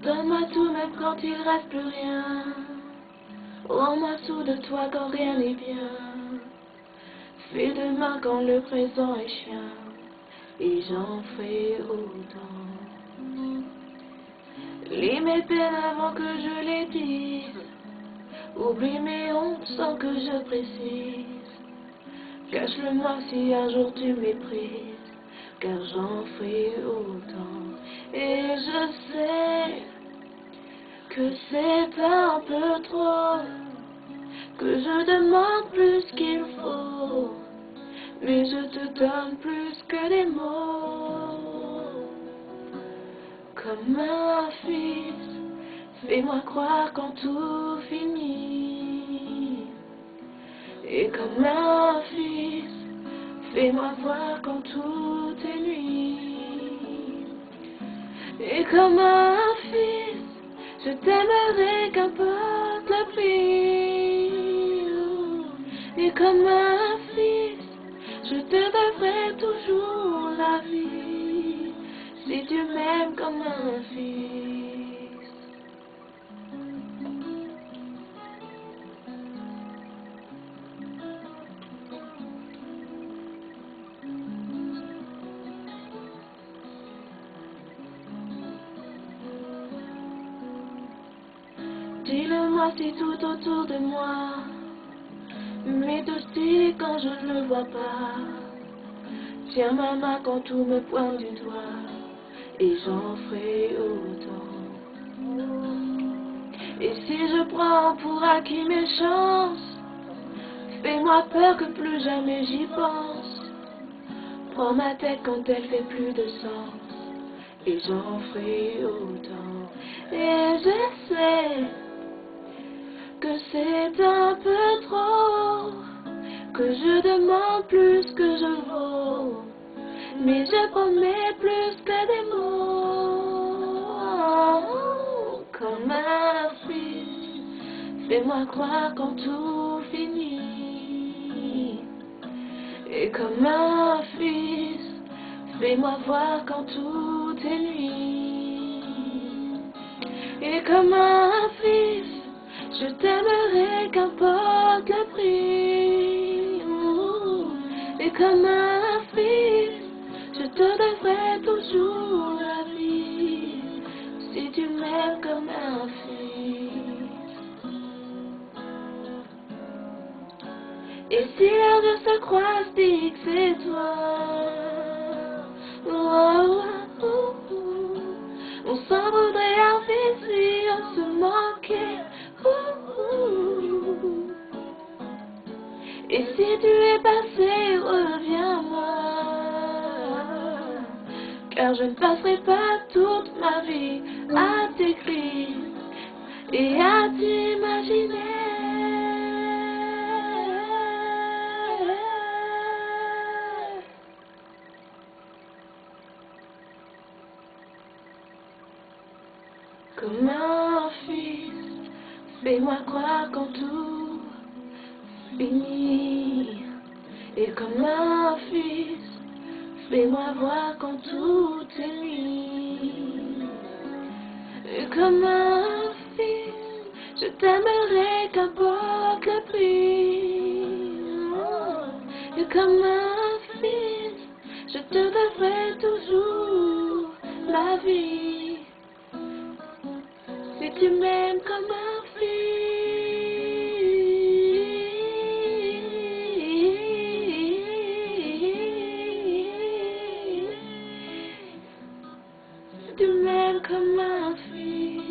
Donne-moi tout même quand il reste plus rien. Rends-moi sous de toi quand rien n'est bien. Fais de main quand le présent est chien. Et j'en ferai autant. Lis mes peines avant que je les dise. Oublie mes hontes sans que je précise. Cache-le-moi si un jour tu méprises, car j'en ferai autant. Et je sais que c'est un peu trop, que je demande plus qu'il faut, mais je te donne plus que des mots. Comme un fils, fais-moi croire quand tout finit. Et comme un fils, fais-moi voir quand tout est nuit. Et comme un fils, je t'aimerai qu'importe le prix. Et comme un fils, je te devrai toujours la vie, si tu m'aimes comme un fils. Dis-le-moi si tout autour de moi m'est hostile quand je ne le vois pas. Tiens ma main quand tout me pointe du doigt, et j'en ferai autant. Et si je prends pour acquis mes chances, fais-moi peur que plus jamais j'y pense. Prends ma tête quand elle fait plus de sens, et j'en ferai autant. Et je sais que c'est un peu trop, que je demande plus que je vaux, mais je promets plus que des mots. Comme un fils, fais-moi croire quand tout finit. Et comme un fils, fais-moi voir quand tout est nuit. Et comme un fils, je t'aimerai qu'importe le prix. Et comme un fils, je te devrai toujours la vie, si tu m'aimes comme un fils. Et si leurs yeux se croisent, dis que c'est toi. On s'en voudrait un fils si on se manquait. Et si tu es passé, reviens-moi, car je ne passerai pas toute ma vie à t'écrire et à t'imaginer. Comme un fils, fais-moi croire quand tout finit. Et comme un fils, fais-moi voir quand tout est nuit. Et comme un fils, je t'aimerai qu'importe le prix. Et comme un fils, je te devrai toujours la vie, si tu m'aimes comme un fils. Si tu m'aimes comme un fils.